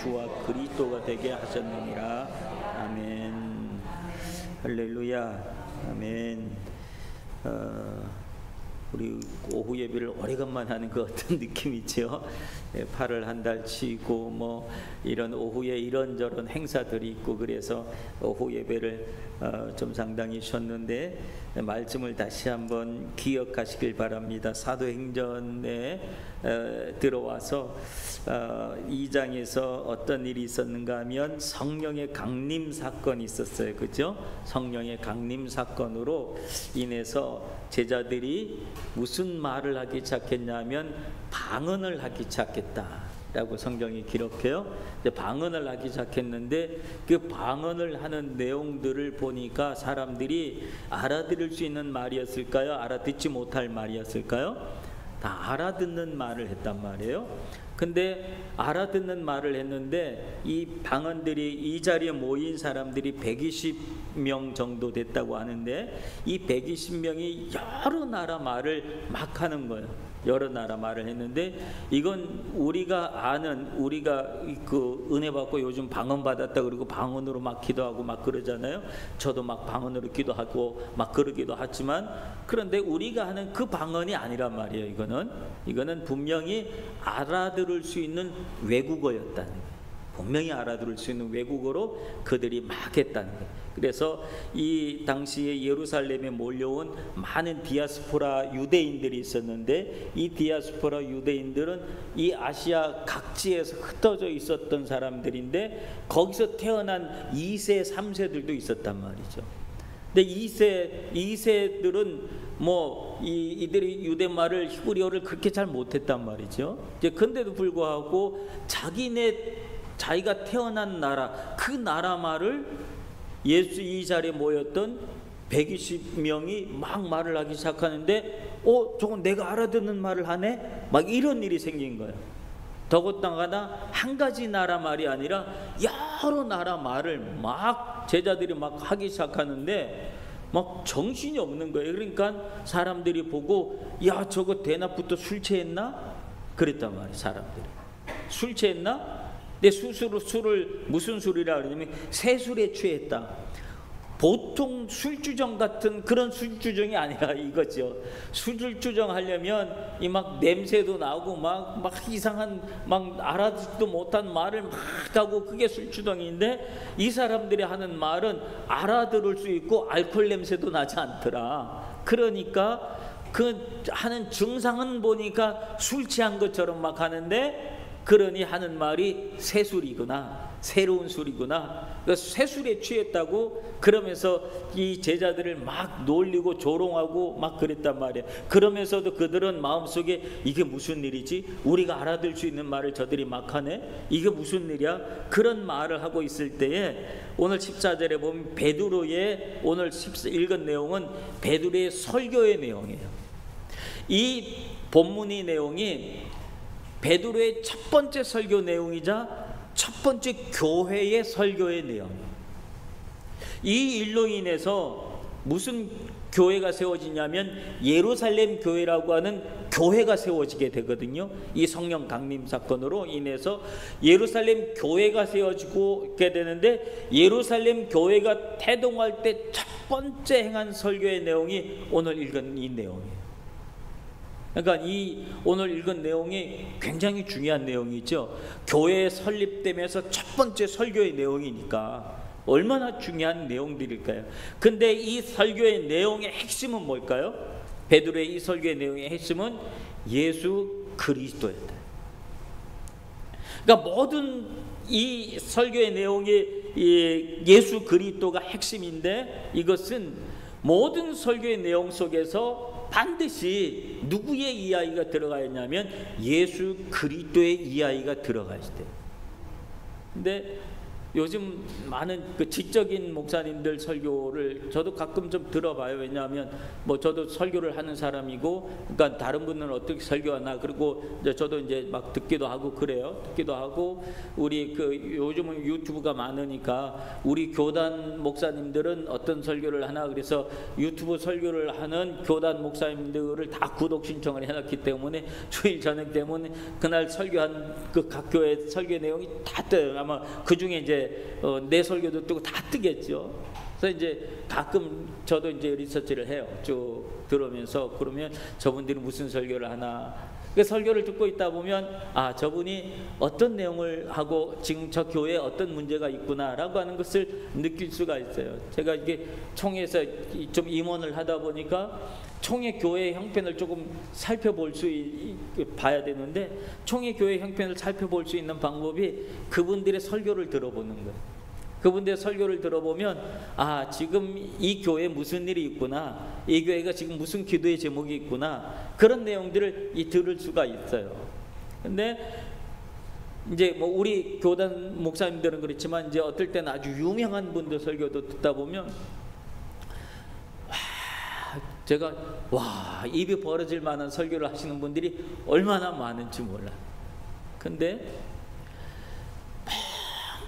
주와 그리스도가 되게 하셨느니라. 아멘. 할렐루야. 아멘. 우리 오후 예배를 오래간만에 하는 것 같은 느낌이죠. 팔을 한 달 치고 뭐 이런 오후에 이런저런 행사들이 있고 그래서 오후 예배를 좀 상당히 쉬었는데 말씀을 다시 한번 기억하시길 바랍니다. 사도행전에 들어와서 2장에서 어떤 일이 있었는가 하면 성령의 강림 사건이 있었어요. 그죠? 성령의 강림 사건으로 인해서 제자들이 무슨 말을 하기 시작했냐면 방언을 하기 시작했다라고 성경이 기록해요. 방언을 하기 시작했는데 그 방언을 하는 내용들을 보니까 사람들이 알아들을 수 있는 말이었을까요? 알아듣지 못할 말이었을까요? 다 알아듣는 말을 했단 말이에요. 근데 알아듣는 말을 했는데 이 방언들이 이 자리에 모인 사람들이 120명 정도 됐다고 하는데 이 120명이 여러 나라 말을 막 하는 거예요. 여러 나라 말을 했는데 이건 우리가 아는 우리가 그 은혜 받고 요즘 방언 받았다 그러고 방언으로 막 기도하고 막 그러잖아요. 저도 막 방언으로 기도하고 막 그러기도 하지만 그런데 우리가 하는 그 방언이 아니란 말이에요. 이거는 분명히 알아들을 수 있는 외국어였다는 거예요. 분명히 알아들을 수 있는 외국어로 그들이 막 했다는 거예요. 그래서 이 당시에 예루살렘에 몰려온 많은 디아스포라 유대인들이 있었는데 이 디아스포라 유대인들은 이 아시아 각지에서 흩어져 있었던 사람들인데 거기서 태어난 2세, 3세들도 있었단 말이죠. 근데 2세들은 뭐 이들이 유대말을 히브리어를 그렇게 잘 못했단 말이죠. 이제 근데도 불구하고 자기가 태어난 나라 그 나라 말을 예수 이 자리에 모였던 120명이 막 말을 하기 시작하는데 저건 내가 알아듣는 말을 하네? 막 이런 일이 생긴 거예요. 더군다나 한 가지 나라 말이 아니라 여러 나라 말을 막 제자들이 막 하기 시작하는데 막 정신이 없는 거예요. 그러니까 사람들이 보고 야 저거 대낮부터 술 취했나? 그랬단 말이에요. 사람들이 술 취했나? 내 술을 무슨 술이라 그러냐면 새술에 취했다. 보통 술주정 같은 그런 술주정이 아니라 이거죠. 술주정 하려면 이 막 냄새도 나고 막 이상한 막 알아듣지도 못한 말을 막 하고 그게 술주정인데 이 사람들이 하는 말은 알아들을 수 있고 알코올 냄새도 나지 않더라. 그러니까 그 하는 증상은 보니까 술 취한 것처럼 막 하는데 그러니 하는 말이 새술이구나, 새로운 술이구나. 새술에 취했다고 그러면서 이 제자들을 막 놀리고 조롱하고 막 그랬단 말이에요. 그러면서도 그들은 마음속에 이게 무슨 일이지? 우리가 알아들 수 있는 말을 저들이 막 하네? 이게 무슨 일이야? 그런 말을 하고 있을 때에 오늘 14절에 보면 베드로의 오늘 읽은 내용은 베드로의 설교의 내용이에요. 이 본문의 내용이 베드로의 첫 번째 설교 내용이자 첫 번째 교회의 설교의 내용이에요. 이 일로 인해서 무슨 교회가 세워지냐면 예루살렘 교회라고 하는 교회가 세워지게 되거든요. 이 성령 강림 사건으로 인해서 예루살렘 교회가 세워지게 되는데 예루살렘 교회가 태동할 때 첫 번째 행한 설교의 내용이 오늘 읽은 이 내용이에요. 그러니까 이 오늘 읽은 내용이 굉장히 중요한 내용이죠. 교회 설립되면서 첫 번째 설교의 내용이니까 얼마나 중요한 내용들일까요? 근데 이 설교의 내용의 핵심은 뭘까요? 베드로의 이 설교의 내용의 핵심은 예수 그리스도였다. 그러니까 모든 이 설교의 내용이 예수 그리스도가 핵심인데 이것은 모든 설교의 내용 속에서 반드시 누구의 이야기가 들어가 있냐면 예수 그리스도의 이야기가 들어가 있어요. 근데 요즘 많은 그 지적인 목사님들 설교를 저도 가끔 좀 들어봐요. 왜냐하면 뭐 저도 설교를 하는 사람이고, 그러니까 다른 분은 어떻게 설교하나, 그리고 이제 저도 이제 막 듣기도 하고 그래요. 듣기도 하고, 우리 그 요즘은 유튜브가 많으니까 우리 교단 목사님들은 어떤 설교를 하나, 그래서 유튜브 설교를 하는 교단 목사님들을 다 구독 신청을 해놨기 때문에 주일 저녁 때문에 그날 설교한 그 각 교회 설교 내용이 다 떠요. 아마 그 중에 이제 내 설교도 뜨고 다 뜨겠죠. 그래서 이제 가끔 저도 이제 리서치를 해요. 쭉 들으면서, 그러면 저분들이 무슨 설교를 하나, 그 설교를 듣고 있다 보면 아, 저분이 어떤 내용을 하고 지금 저 교회에 어떤 문제가 있구나라고 하는 것을 느낄 수가 있어요. 제가 이게 총회에서 좀 임원을 하다 보니까 총회 교회 형편을 조금 살펴볼 수 봐야 되는데, 총회 교회 형편을 살펴볼 수 있는 방법이 그분들의 설교를 들어보는 거예요. 그분들의 설교를 들어보면 아, 지금 이 교회에 무슨 일이 있구나, 이 교회가 지금 무슨 기도의 제목이 있구나, 그런 내용들을 들을 수가 있어요. 근데 이제 뭐 우리 교단 목사님들은 그렇지만 이제 어떨 때는 아주 유명한 분들 설교도 듣다 보면 제가 입이 벌어질 만한 설교를 하시는 분들이 얼마나 많은지 몰라요. 근데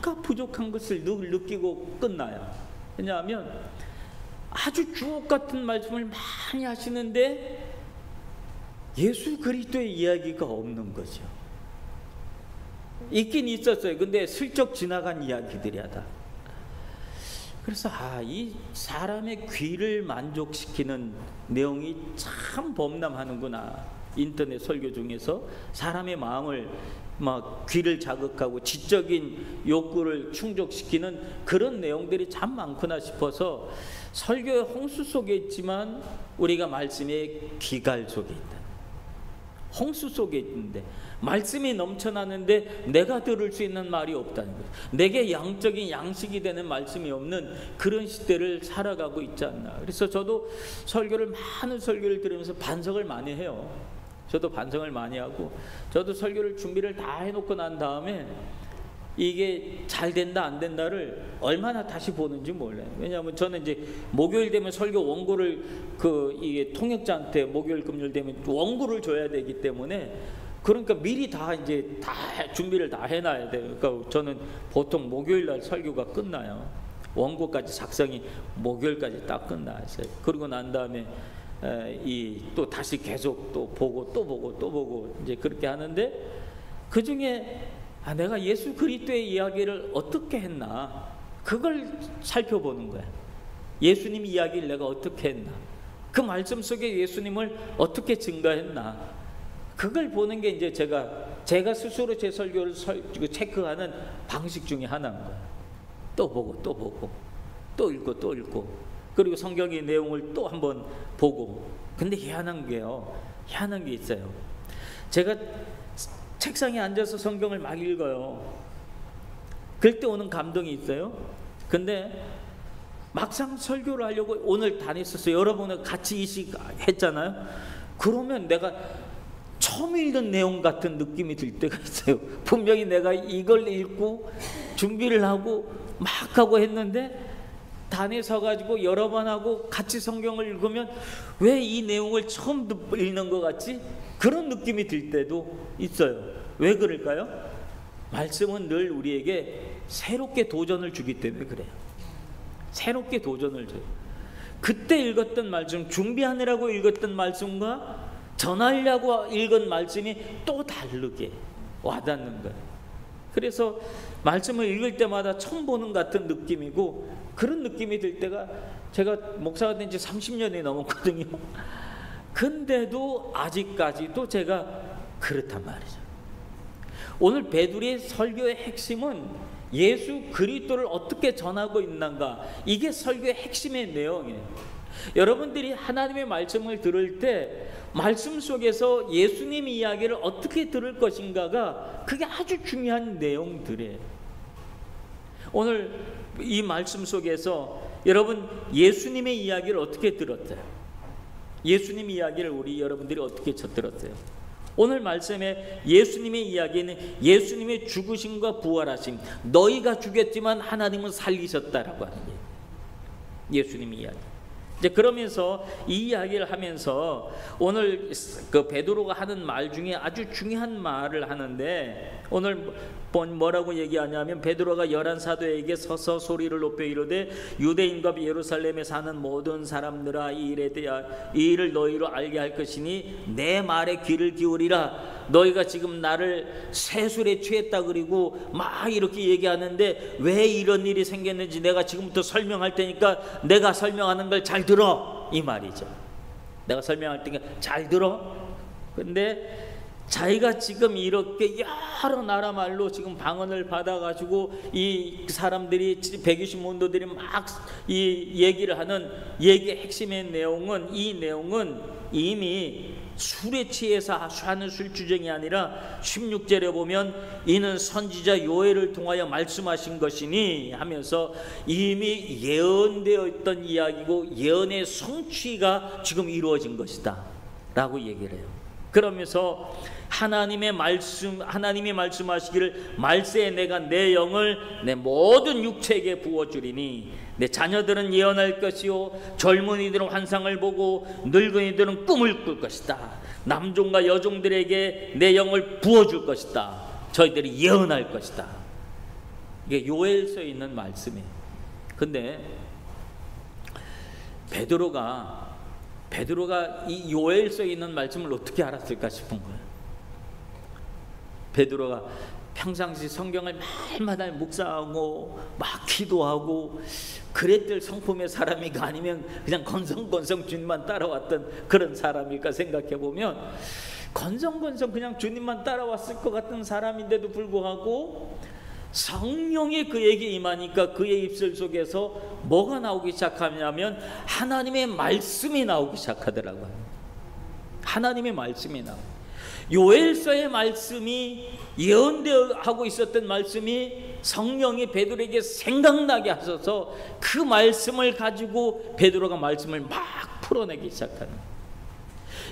뭔가 부족한 것을 늘 느끼고 끝나요. 왜냐하면 아주 주옥 같은 말씀을 많이 하시는데 예수 그리스도의 이야기가 없는 거죠. 있긴 있었어요. 근데 슬쩍 지나간 이야기들이야 다. 그래서 이 사람의 귀를 만족시키는 내용이 참 범람하는구나. 인터넷 설교 중에서 사람의 마음을 막 귀를 자극하고 지적인 욕구를 충족시키는 그런 내용들이 참 많구나 싶어서, 설교의 홍수 속에 있지만 우리가 말씀의 기갈 속에 있다. 홍수 속에 있는데 말씀이 넘쳐나는데 내가 들을 수 있는 말이 없다는 거예요. 내게 양적인 양식이 되는 말씀이 없는 그런 시대를 살아가고 있지 않나. 그래서 저도 많은 설교를 들으면서 반성을 많이 해요. 저도 반성을 많이 하고, 저도 설교를 준비를 다 해놓고 난 다음에 이게 잘 된다 안 된다를 얼마나 다시 보는지 몰라요. 왜냐하면 저는 이제 목요일 되면 설교 원고를 이게 통역자한테 목요일 금요일 되면 원고를 줘야 되기 때문에, 그러니까 미리 다 준비를 다 해놔야 돼요. 그러니까 저는 보통 목요일 날 설교가 끝나요. 원고까지 작성이 목요일까지 딱 끝나요. 그리고 난 다음에 또 다시 계속 또 보고 이제 그렇게 하는데, 그 중에 내가 예수 그리스도의 이야기를 어떻게 했나, 그걸 살펴보는 거야. 예수님 이야기를 내가 어떻게 했나, 그 말씀 속에 예수님을 어떻게 증거했나, 그걸 보는 게 이제 제가 스스로 제 설교를 체크하는 방식 중에 하나인 거야. 또 보고 또 읽고 그리고 성경의 내용을 또 한번 보고. 근데 희한한 게 있어요. 제가 책상에 앉아서 성경을 막 읽어요. 그럴 때 오는 감동이 있어요. 근데 막상 설교를 하려고 오늘 다녔었어요. 여러분은 같이 이식했잖아요. 그러면 내가 처음 읽은 내용 같은 느낌이 들 때가 있어요. 분명히 내가 이걸 읽고 준비를 하고 막 하고 했는데, 단에 서가지고 여러 번 하고 같이 성경을 읽으면 왜 이 내용을 처음 읽는 것 같지? 그런 느낌이 들 때도 있어요. 왜 그럴까요? 말씀은 늘 우리에게 새롭게 도전을 주기 때문에 그래요. 새롭게 도전을 줘요. 그때 읽었던 말씀, 준비하느라고 읽었던 말씀과 전하려고 읽은 말씀이 또 다르게 와닿는 거예요. 그래서 말씀을 읽을 때마다 처음 보는 같은 느낌이고, 그런 느낌이 들 때가, 제가 목사가 된 지 30년이 넘었거든요. 근데도 아직까지도 제가 그렇단 말이죠. 오늘 베드로의 설교의 핵심은 예수 그리스도를 어떻게 전하고 있는가, 이게 설교의 핵심의 내용이에요. 여러분들이 하나님의 말씀을 들을 때 말씀 속에서 예수님 이야기를 어떻게 들을 것인가가, 그게 아주 중요한 내용들이에요. 오늘 이 말씀 속에서 여러분 예수님의 이야기를 어떻게 들었어요? 예수님 이야기를 여러분들이 어떻게 들었어요? 오늘 말씀에 예수님의 이야기는 예수님의 죽으심과 부활하심, 너희가 죽였지만 하나님은 살리셨다라고 하는 거예요. 예수님의 이야기. 이제 그러면서 이 이야기를 하면서 오늘 그 베드로가 하는 말 중에 아주 중요한 말을 하는데, 오늘 뭐라고 얘기하냐면 베드로가 열한 사도에게 서서 소리를 높여 이르되 유대인과 예루살렘에 사는 모든 사람들아 이 일을 너희로 알게 할 것이니 내 말에 귀를 기울이라. 너희가 지금 나를 세술에 취했다 그리고 막 이렇게 얘기하는데 왜 이런 일이 생겼는지 내가 지금부터 설명할 테니까 내가 설명하는 걸 잘 들어, 이 말이죠. 내가 설명할 테니까 잘 들어. 근데 자기가 지금 이렇게 여러 나라 말로 지금 방언을 받아가지고 이 사람들이 120문도들이 막 이 얘기를 하는 얘기의 핵심의 내용은, 이 내용은 이미 술에 취해서 하는 술주정이 아니라 16절에 보면 이는 선지자 요엘을 통하여 말씀하신 것이니 하면서 이미 예언되어 있던 이야기고 예언의 성취가 지금 이루어진 것이다 라고 얘기를 해요. 그러면서 하나님이 말씀하시기를 말세에 내가 내 영을 내 모든 육체에게 부어주리니 내 자녀들은 예언할 것이요 젊은이들은 환상을 보고 늙은이들은 꿈을 꿀 것이다. 남종과 여종들에게 내 영을 부어줄 것이다. 저희들이 예언할 것이다. 이게 요엘서에 있는 말씀이에요. 근데 베드로가 이 요엘서에 있는 말씀을 어떻게 알았을까 싶은 거예요. 베드로가 평상시 성경을 말마다 묵상하고 막 기도하고 그랬을 성품의 사람이가 아니면 그냥 건성건성 주님만 따라왔던 그런 사람일까 생각해 보면 건성건성 그냥 주님만 따라왔을 것 같은 사람인데도 불구하고 성령이 그에게 임하니까 그의 입술 속에서 뭐가 나오기 시작하냐면 하나님의 말씀이 나오기 시작하더라고요. 하나님의 말씀이 나오고, 요엘서의 말씀이 예언되어 하고 있었던 말씀이 성령이 베드로에게 생각나게 하셔서 그 말씀을 가지고 베드로가 말씀을 막 풀어내기 시작하는,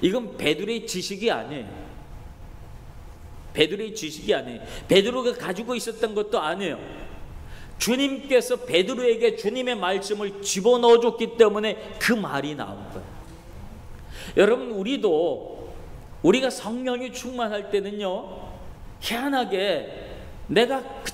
이건 베드로의 지식이 아니에요. 베드로의 지식이 아니에요. 베드로가 가지고 있었던 것도 아니에요. 주님께서 베드로에게 주님의 말씀을 집어넣어 줬기 때문에 그 말이 나온 거예요. 여러분, 우리가 성령이 충만할 때는요, 희한하게 내가 그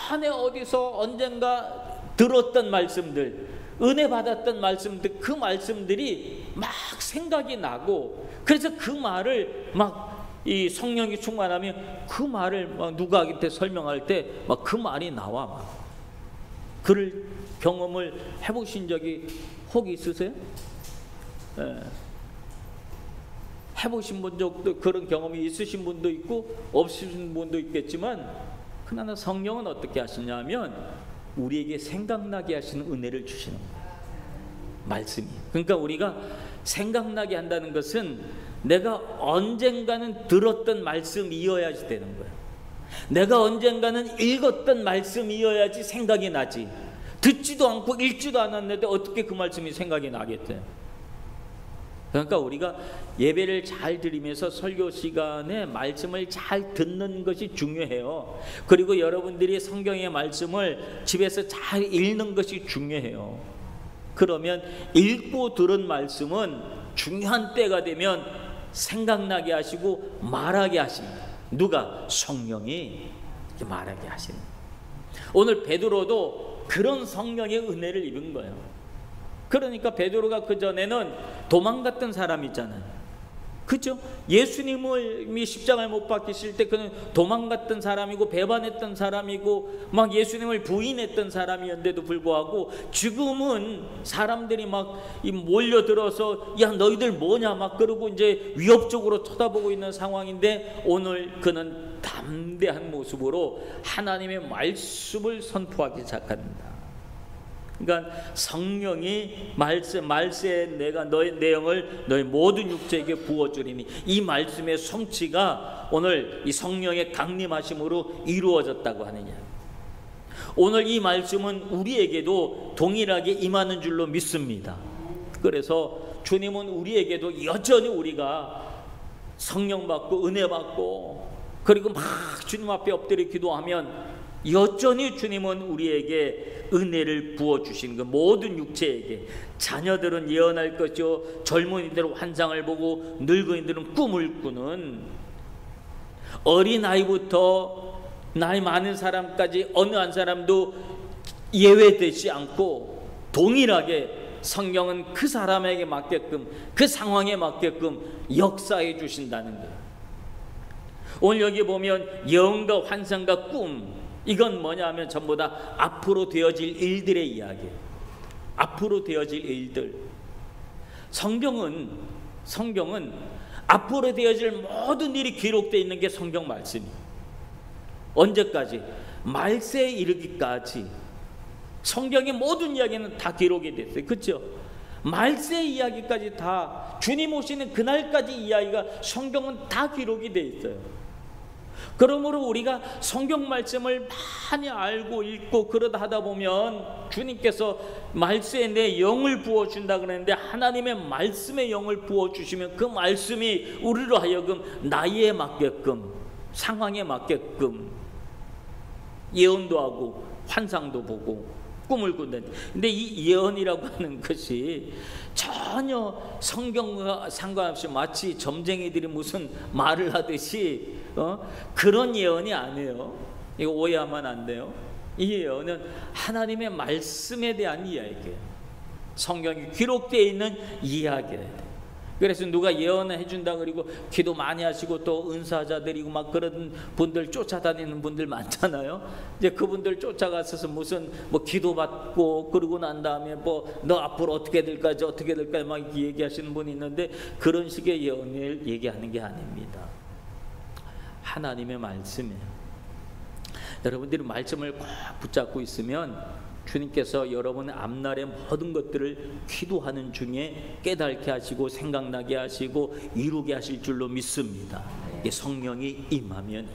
전에 어디서 언젠가 들었던 말씀들, 은혜 받았던 말씀들, 그 말씀들이 막 생각이 나고, 그래서 그 말을 막 이 성령이 충만하면 그 말을 막 누구한테 설명할 때 막 그 말이 나와. 막 그를 경험을 해보신 적이 혹 있으세요? 예. 해보신 분도 그런 경험이 있으신 분도 있고 없으신 분도 있겠지만, 그러나 성령은 어떻게 하시냐면 우리에게 생각나게 하시는 은혜를 주시는 거예요. 말씀이. 그러니까 우리가 생각나게 한다는 것은 내가 언젠가는 들었던 말씀이어야지 되는 거예요. 내가 언젠가는 읽었던 말씀이어야지 생각이 나지. 듣지도 않고 읽지도 않았는데 어떻게 그 말씀이 생각이 나겠어요? 그러니까 우리가 예배를 잘 드리면서 설교 시간에 말씀을 잘 듣는 것이 중요해요. 그리고 여러분들이 성경의 말씀을 집에서 잘 읽는 것이 중요해요. 그러면 읽고 들은 말씀은 중요한 때가 되면 생각나게 하시고 말하게 하십니다. 누가? 성령이 말하게 하시는. 오늘 베드로도 그런 성령의 은혜를 입은 거예요. 그러니까 베드로가 그 전에는 도망갔던 사람이잖아요. 그죠? 예수님이 십자가에 못 박히실 때 그는 도망갔던 사람이고 배반했던 사람이고 막 예수님을 부인했던 사람이었는데도 불구하고 지금은 사람들이 막 몰려들어서 야 너희들 뭐냐 막 그러고 이제 위협적으로 쳐다보고 있는 상황인데, 오늘 그는 담대한 모습으로 하나님의 말씀을 선포하기 시작합니다. 그러니까 성령이 말세에 내가 내 영을 너희 모든 육체에게 부어주리니, 이 말씀의 성취가 오늘 이 성령의 강림하심으로 이루어졌다고 하느냐. 오늘 이 말씀은 우리에게도 동일하게 임하는 줄로 믿습니다. 그래서 주님은 우리에게도 여전히 우리가 성령 받고 은혜 받고 그리고 막 주님 앞에 엎드려 기도하면 여전히 주님은 우리에게 은혜를 부어주시는 그 모든 육체에게. 자녀들은 예언할 것이요, 젊은이들은 환상을 보고 늙은이들은 꿈을 꾸는, 어린아이부터 나이 많은 사람까지 어느 한 사람도 예외되지 않고 동일하게 성경은 그 사람에게 맞게끔, 그 상황에 맞게끔 역사해 주신다는 거예요. 오늘 여기 보면 예언과 환상과 꿈, 이건 뭐냐 하면 전부 다 앞으로 되어질 일들의 이야기예요. 앞으로 되어질 일들. 성경은 앞으로 되어질 모든 일이 기록되어 있는 게 성경 말씀이에요. 언제까지? 말세에 이르기까지. 성경의 모든 이야기는 다 기록이 됐어요. 그렇죠? 말세 이야기까지 다, 주님 오시는 그날까지 이야기가 성경은 다 기록이 되어 있어요. 그러므로 우리가 성경 말씀을 많이 알고 읽고 그러다 하다 보면 주님께서 말씀에 내 영을 부어준다 그랬는데, 하나님의 말씀에 영을 부어주시면 그 말씀이 우리로 하여금 나이에 맞게끔, 상황에 맞게끔 예언도 하고 환상도 보고 꿈을 꾼다는. 근데 이 예언이라고 하는 것이 전혀 성경과 상관없이 마치 점쟁이들이 무슨 말을 하듯이 그런 예언이 아니에요. 이거 오해하면 안 돼요. 이 예언은 하나님의 말씀에 대한 이야기예요. 성경이 기록되어 있는 이야기예요. 그래서 누가 예언을 해준다 그리고 기도 많이 하시고 또 은사자들이고 막 그런 분들 쫓아다니는 분들 많잖아요. 이제 그분들 쫓아가서 무슨 뭐 기도 받고 그러고 난 다음에 뭐 너 앞으로 어떻게 될까지 어떻게 될까 막 얘기하시는 분이 있는데, 그런 식의 예언을 얘기하는 게 아닙니다. 하나님의 말씀이에요. 여러분들이 말씀을 꼭 붙잡고 있으면 주님께서 여러분의 앞날의 모든 것들을 기도하는 중에 깨닫게 하시고 생각나게 하시고 이루게 하실 줄로 믿습니다. 이게 성령이 임하면.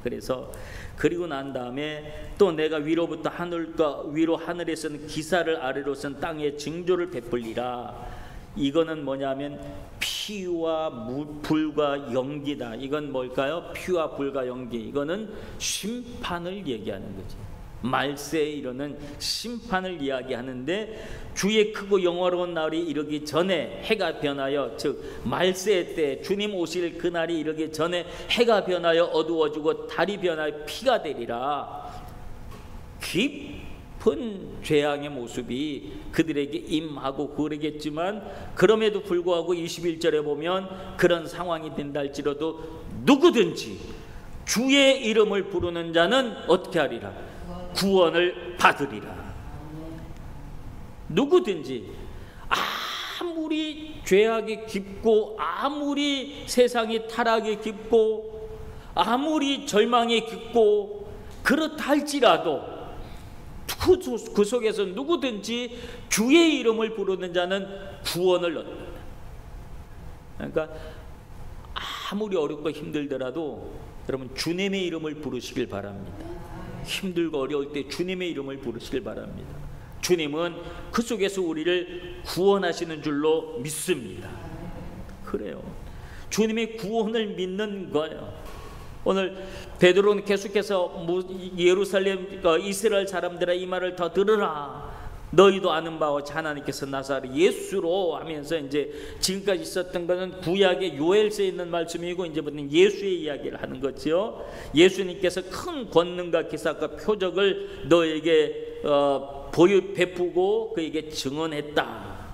그래서 그리고 난 다음에 또 내가 위로부터 위로 하늘에서는 기사를 아래로서는 땅에 징조를 베풀리라. 이거는 뭐냐면 피와 불과 연기다. 이건 뭘까요? 피와 불과 연기. 이거는 심판을 얘기하는 거죠. 말세에 이르는 심판을 이야기하는데, 주의 크고 영화로운 날이 이르기 전에 해가 변하여, 즉 말세 때 주님 오실 그날이 이르기 전에 해가 변하여 어두워지고 달이 변하여 피가 되리라. 깊은 죄악의 모습이 그들에게 임하고 그러겠지만, 그럼에도 불구하고 21절에 보면 그런 상황이 된다 할지라도 누구든지 주의 이름을 부르는 자는 어떻게 하리라? 구원을 받으리라. 누구든지 아무리 죄악이 깊고 아무리 세상이 타락이 깊고 아무리 절망이 깊고 그렇다 할지라도 그 속에서 누구든지 주의 이름을 부르는 자는 구원을 얻는다. 그러니까 아무리 어렵고 힘들더라도 여러분 주님의 이름을 부르시길 바랍니다. 힘들고 어려울 때 주님의 이름을 부르시길 바랍니다. 주님은 그 속에서 우리를 구원하시는 줄로 믿습니다. 그래요. 주님의 구원을 믿는 거예요. 오늘 베드로는 계속해서 예루살렘 이스라엘 사람들아 이 말을 더 들으라. 너희도 아는 바와 하나님께서 나사렛 예수로 하면서 이제 지금까지 있었던 것은 구약의 요엘서에 있는 말씀이고 이제부터는 예수의 이야기를 하는 거죠. 예수님께서 큰 권능과 기사과 표적을 너에게 베푸고 그에게 증언했다.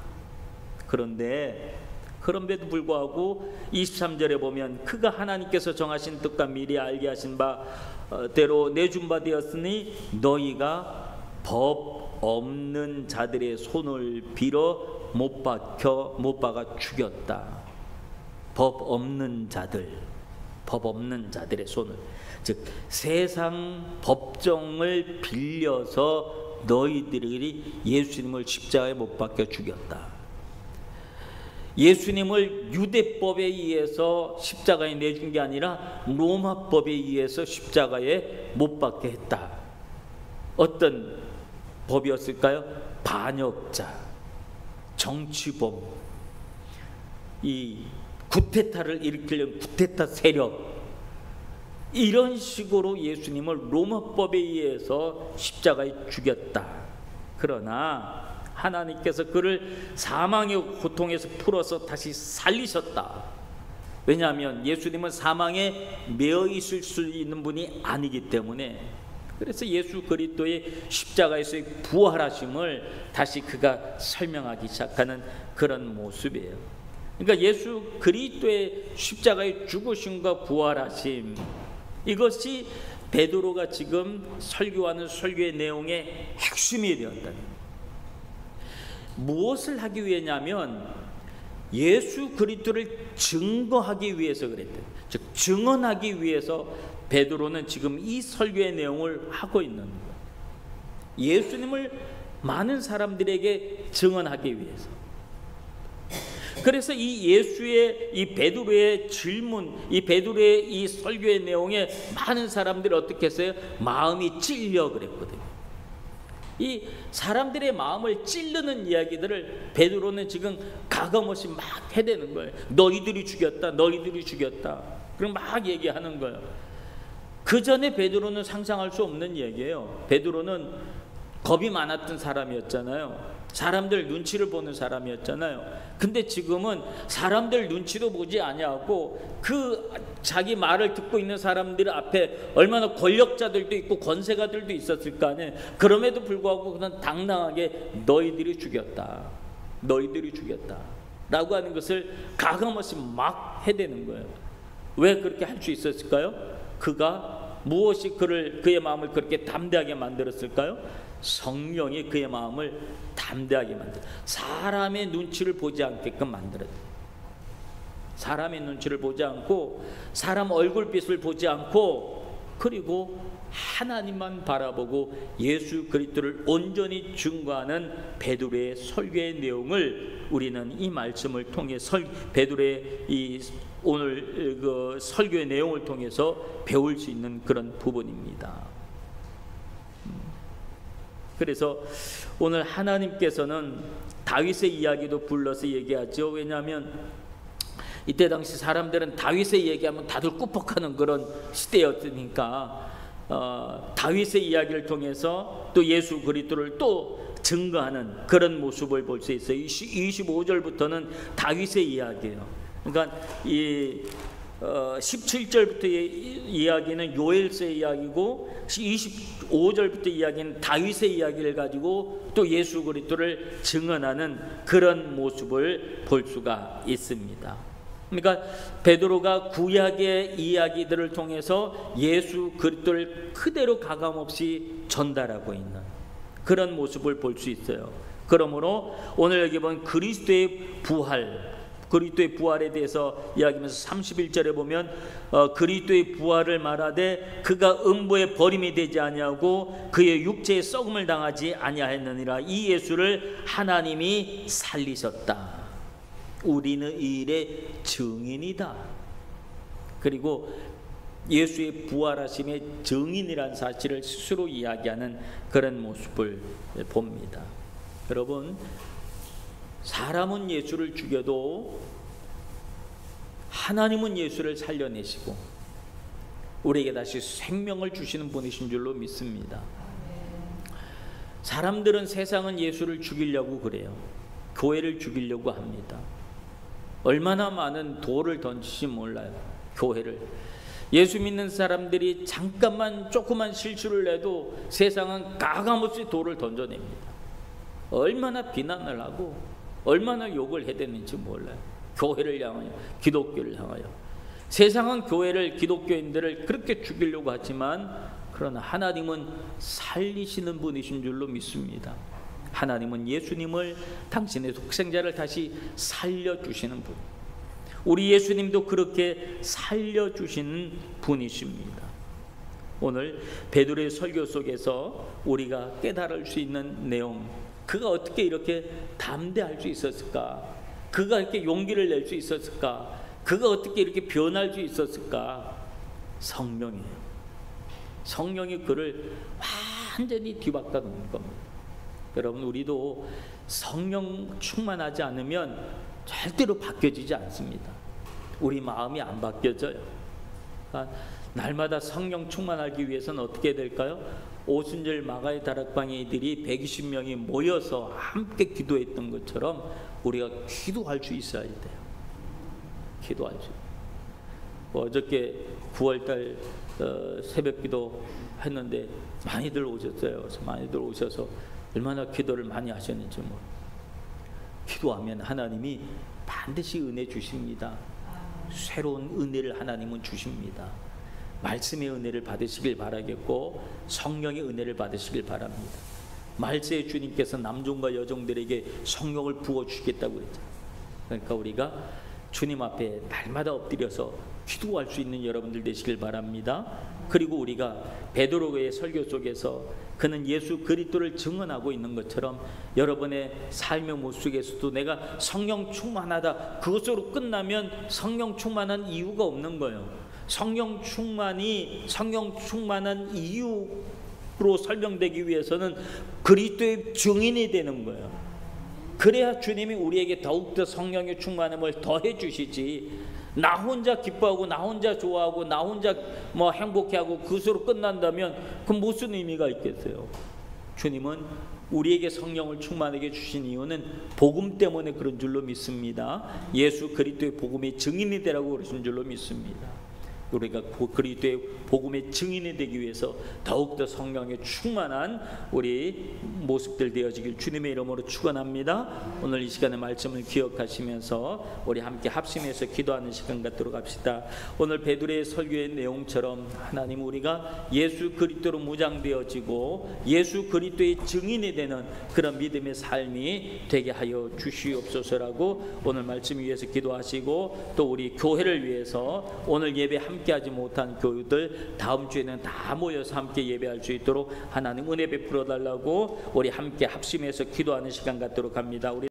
그런데도 불구하고 23절에 보면 그가 하나님께서 정하신 뜻과 미리 알게 하신 바대로 내준 바 되었으니 너희가 법 없는 자들의 손을 빌어 못 박아 죽였다. 법 없는 자들의 손을, 즉 세상 법정을 빌려서 너희들이 예수님을 십자가에 못 박혀 죽였다. 예수님을 유대법에 의해서 십자가에 내준 게 아니라 로마법에 의해서 십자가에 못 박게 했다. 어떤 법이었을까요? 반역자, 정치범. 이 구테타를 일으키려는 구테타 세력, 이런 식으로 예수님을 로마법에 의해서 십자가에 죽였다. 그러나 하나님께서 그를 사망의 고통에서 풀어서 다시 살리셨다. 왜냐하면 예수님은 사망에 매여 있을 수 있는 분이 아니기 때문에. 그래서 예수 그리스도의 십자가에서의 부활하심을 다시 그가 설명하기 시작하는 그런 모습이에요. 그러니까 예수 그리스도의 십자가의 죽으심과 부활하심, 이것이 베드로가 지금 설교하는 설교의 내용의 핵심이 되었다. 무엇을 하기 위해냐면 예수 그리스도를 증거하기 위해서 그랬대. 즉 증언하기 위해서 베드로는 지금 이 설교의 내용을 하고 있는 거예요. 예수님을 많은 사람들에게 증언하기 위해서. 그래서 이 예수의, 이 베드로의 질문, 이 베드로의 이 설교의 내용에 많은 사람들이 어떻게 했어요? 마음이 찔려 그랬거든요. 이 사람들의 마음을 찌르는 이야기들을 베드로는 지금 가감없이 막 해대는 거예요. 너희들이 죽였다, 너희들이 죽였다. 그럼 막 얘기하는 거예요. 그 전에 베드로는 상상할 수 없는 얘기예요. 베드로는 겁이 많았던 사람이었잖아요. 사람들 눈치를 보는 사람이었잖아요. 근데 지금은 사람들 눈치도 보지 아니하고 그 자기 말을 듣고 있는 사람들 앞에 얼마나 권력자들도 있고 권세가들도 있었을 거 아니에요. 그럼에도 불구하고 그냥 당당하게 너희들이 죽였다, 너희들이 죽였다 라고 하는 것을 가감없이 막 해대는 거예요. 왜 그렇게 할 수 있었을까요? 그가 무엇이 그의 마음을 그렇게 담대하게 만들었을까요? 성령이 그의 마음을 담대하게 만들어 사람의 눈치를 보지 않게끔 만들어요. 사람의 눈치를 보지 않고 사람 얼굴빛을 보지 않고 그리고 하나님만 바라보고 예수 그리스도를 온전히 증거하는 베드로의 설교의 내용을 우리는 이 말씀을 통해 베드로의 이 오늘 그 설교의 내용을 통해서 배울 수 있는 그런 부분입니다. 그래서 오늘 하나님께서는 다윗의 이야기도 불러서 얘기하죠. 왜냐하면 이때 당시 사람들은 다윗의 얘기하면 다들 꾸벅하는 그런 시대였으니까 다윗의 이야기를 통해서 또 예수 그리스도를 또 증거하는 그런 모습을 볼 수 있어요. 25절부터는 다윗의 이야기예요. 그러니까 이 17절부터 이야기는 요엘서의 이야기고 25절부터 이야기는 다윗의 이야기를 가지고 또 예수 그리스도를 증언하는 그런 모습을 볼 수가 있습니다. 그러니까 베드로가 구약의 이야기들을 통해서 예수 그리스도를 그대로 가감없이 전달하고 있는 그런 모습을 볼 수 있어요. 그러므로 오늘 여기 보면 그리스도의 부활, 그리스도의 부활에 대해서 이야기하면서 31절에 보면 그리스도의 부활을 말하되 그가 음부에 버림이 되지 아니하고 그의 육체의 썩음을 당하지 아니하였느니라. 이 예수를 하나님이 살리셨다. 우리는 이 일의 증인이다. 그리고 예수의 부활하심의 증인이라는 사실을 스스로 이야기하는 그런 모습을 봅니다. 여러분, 사람은 예수를 죽여도 하나님은 예수를 살려내시고 우리에게 다시 생명을 주시는 분이신 줄로 믿습니다. 사람들은 세상은 예수를 죽이려고 그래요. 교회를 죽이려고 합니다. 얼마나 많은 돌을 던지지 몰라요. 교회를. 예수 믿는 사람들이 잠깐만 조그만 실수를 해도 세상은 가감없이 돌을 던져냅니다. 얼마나 비난을 하고 얼마나 욕을 해대는지 몰라요. 교회를 향하여, 기독교를 향하여. 세상은 교회를, 기독교인들을 그렇게 죽이려고 하지만 그러나 하나님은 살리시는 분이신 줄로 믿습니다. 하나님은 예수님을, 당신의 독생자를 다시 살려주시는 분. 우리 예수님도 그렇게 살려주시는 분이십니다. 오늘 베드로의 설교 속에서 우리가 깨달을 수 있는 내용, 그가 어떻게 이렇게 담대할 수 있었을까? 그가 이렇게 용기를 낼 수 있었을까? 그가 어떻게 이렇게 변할 수 있었을까? 성령이에요. 성령이 그를 완전히 뒤바꿔 놓는 겁니다. 여러분, 우리도 성령 충만하지 않으면 절대로 바뀌어지지 않습니다. 우리 마음이 안 바뀌어져요. 그러니까 날마다 성령 충만하기 위해서는 어떻게 될까요? 오순절 마가의 다락방이들이 120명이 모여서 함께 기도했던 것처럼 우리가 기도할 수 있어야 돼요. 기도할 수. 어저께 9월달 새벽기도 했는데 많이들 오셨어요. 그래서 많이들 오셔서 얼마나 기도를 많이 하셨는지 기도하면 하나님이 반드시 은혜 주십니다. 새로운 은혜를 하나님은 주십니다. 말씀의 은혜를 받으시길 바라겠고 성령의 은혜를 받으시길 바랍니다. 말세에 주님께서 남종과 여종들에게 성령을 부어주시겠다고 그랬죠. 그러니까 우리가 주님 앞에 날마다 엎드려서 기도할 수 있는 여러분들 되시길 바랍니다. 그리고 우리가 베드로의 설교 속에서 그는 예수 그리스도를 증언하고 있는 것처럼 여러분의 삶의 모습 속에서도 내가 성령 충만하다, 그것으로 끝나면 성령 충만한 이유가 없는 거예요. 성령 충만한 이유로 설명되기 위해서는 그리스도의 증인이 되는 거예요. 그래야 주님이 우리에게 더욱더 성령의 충만함을 더해 주시지, 나 혼자 기뻐하고 나 혼자 좋아하고 나 혼자 행복해하고 그것으로 끝난다면 그럼 무슨 의미가 있겠어요? 주님은 우리에게 성령을 충만하게 주신 이유는 복음 때문에 그런 줄로 믿습니다. 예수 그리스도의 복음의 증인이 되라고 그러신 줄로 믿습니다. 우리가 그리스도의 복음의 증인이 되기 위해서 더욱더 성령에 충만한 우리 모습들 되어지길 주님의 이름으로 축원합니다. 오늘 이 시간의 말씀을 기억하시면서 우리 함께 합심해서 기도하는 시간 갖도록 합시다. 오늘 베드로의 설교의 내용처럼 하나님, 우리가 예수 그리스도로 무장되어지고 예수 그리스도의 증인이 되는 그런 믿음의 삶이 되게 하여 주시옵소서라고 오늘 말씀 위해서 기도하시고, 또 우리 교회를 위해서 오늘 예배 함께하지 못한 교우들 다음 주에는 다 모여서 함께 예배할 수 있도록 하나님 은혜 베풀어 달라고 우리 함께 합심해서 기도하는 시간 갖도록 합니다. 우리